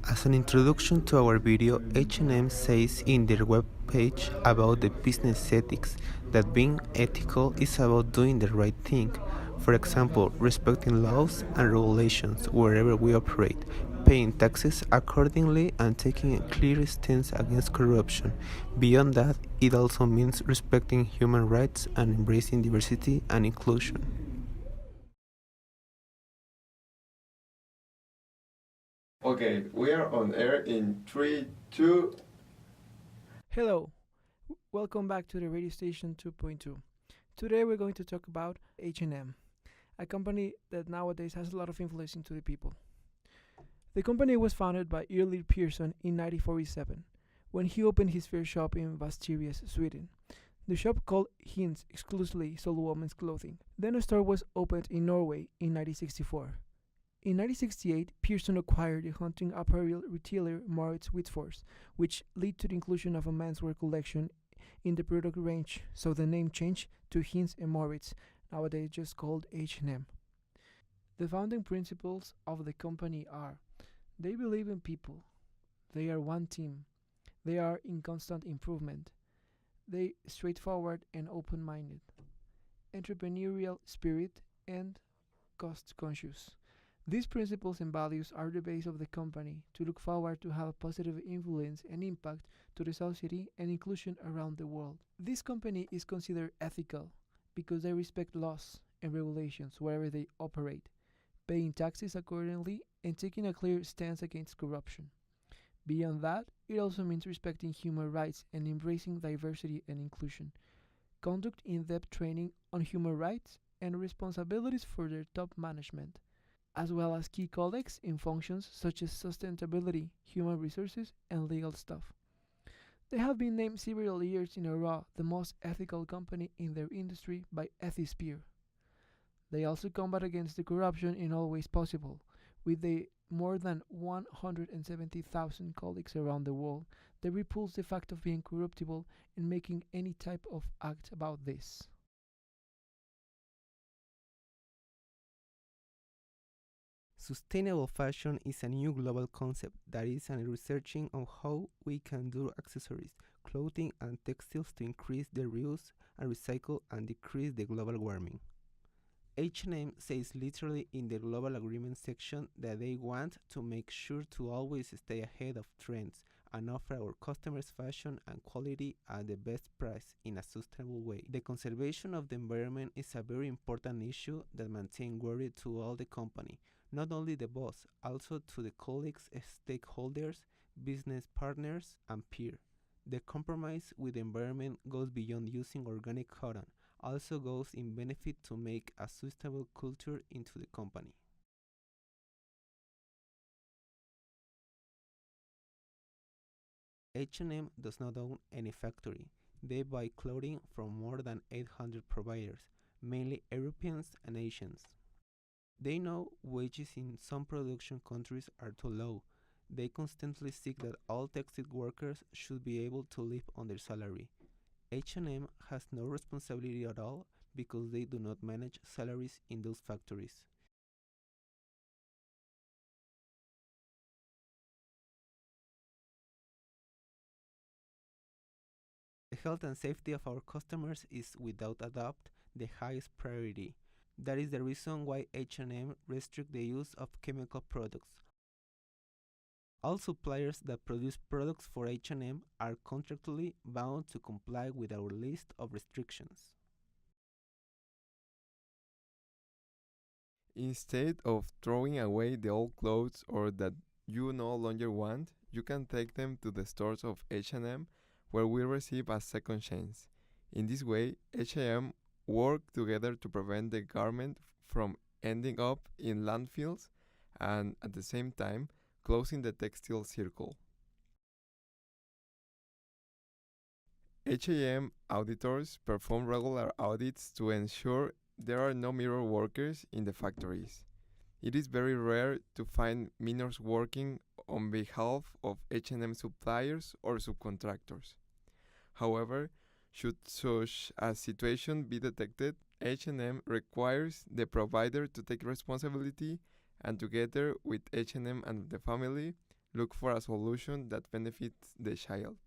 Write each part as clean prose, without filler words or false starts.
As an introduction to our video, H&M says in their webpage about the business ethics that being ethical is about doing the right thing. For example, respecting laws and regulations wherever we operate, paying taxes accordingly, and taking a clear stance against corruption. Beyond that, it also means respecting human rights and embracing diversity and inclusion. Okay, we are on air in 3, 2. Hello, welcome back to the radio station 2.2. Today we're going to talk about H&M, a company that nowadays has a lot of influence into the people. The company was founded by Early Pearson in 1947, when he opened his first shop in Västerås, Sweden. The shop, called Hints, exclusively sold women's clothing. Then a store was opened in Norway in 1964. In 1968, Pearson acquired the hunting apparel retailer Maurice Whitfors, which led to the inclusion of a menswear collection in the product range, so the name changed to Hinz and Moritz, nowadays just called H&M. The founding principles of the company are: they believe in people, they are one team, they are in constant improvement, they straightforward and open-minded, entrepreneurial spirit, and cost conscious. These principles and values are the base of the company to look forward to have a positive influence and impact to the society and inclusion around the world. This company is considered ethical because they respect laws and regulations wherever they operate, paying taxes accordingly and taking a clear stance against corruption. Beyond that, it also means respecting human rights and embracing diversity and inclusion, conduct in-depth training on human rights and responsibilities for their top management, as well as key colleagues in functions such as sustainability, human resources, and legal staff. They have been named several years in a row the most ethical company in their industry by Ethisphere. They also combat against the corruption in all ways possible, with the more than 170,000 colleagues around the world. They repulse the fact of being corruptible and making any type of act about this. Sustainable fashion is a new global concept that is researching on how we can do accessories, clothing, and textiles to increase their reuse and recycle and decrease the global warming. H&M says literally in the global agreement section that they want to make sure to always stay ahead of trends and offer our customers fashion and quality at the best price in a sustainable way. The conservation of the environment is a very important issue that maintains worry to all the company, not only the boss, also to the colleagues, stakeholders, business partners, and peers. The compromise with the environment goes beyond using organic cotton, also goes in benefit to make a sustainable culture into the company. H&M does not own any factory. They buy clothing from more than 800 providers, mainly Europeans and Asians. They know wages in some production countries are too low. They constantly seek that all textile workers should be able to live on their salary. H&M has no responsibility at all because they do not manage salaries in those factories. The health and safety of our customers is without a doubt the highest priority. That is the reason why H&M restrict the use of chemical products. All suppliers that produce products for H&M are contractually bound to comply with our list of restrictions. Instead of throwing away the old clothes or that you no longer want, you can take them to the stores of H&M where we receive a second chance. In this way, H&M work together to prevent the garment from ending up in landfills and at the same time closing the textile circle. H&M auditors perform regular audits to ensure there are no mirror workers in the factories. It is very rare to find minors working on behalf of H&M suppliers or subcontractors. However, should such a situation be detected, H&M requires the provider to take responsibility and together with H&M and the family, Look for a solution that benefits the child.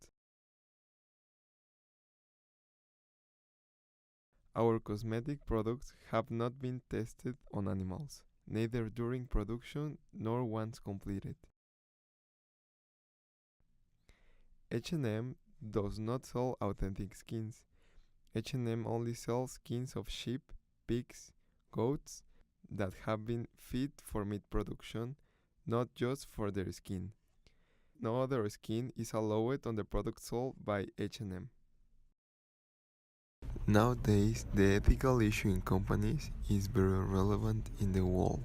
Our cosmetic products have not been tested on animals, neither during production nor once completed. H&M does not sell authentic skins. H&M only sells skins of sheep, pigs, goats that have been fed for meat production, not just for their skin. No other skin is allowed on the products sold by H&M. Nowadays, the ethical issue in companies is very relevant in the world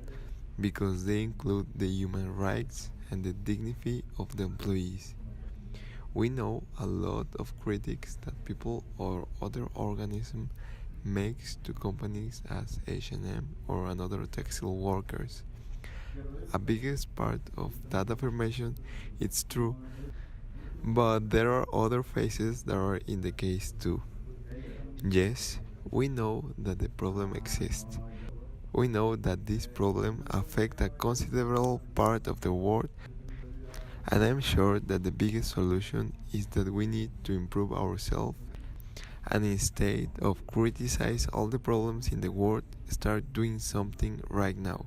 because they include the human rights and the dignity of the employees. We know a lot of critics that people or other organism makes to companies as H&M or another textile workers. A biggest part of that affirmation is true, but there are other faces that are in the case too. Yes, we know that the problem exists. We know that this problem affects a considerable part of the world, and I'm sure that the biggest solution is that we need to improve ourselves and instead of criticize all the problems in the world, start doing something right now.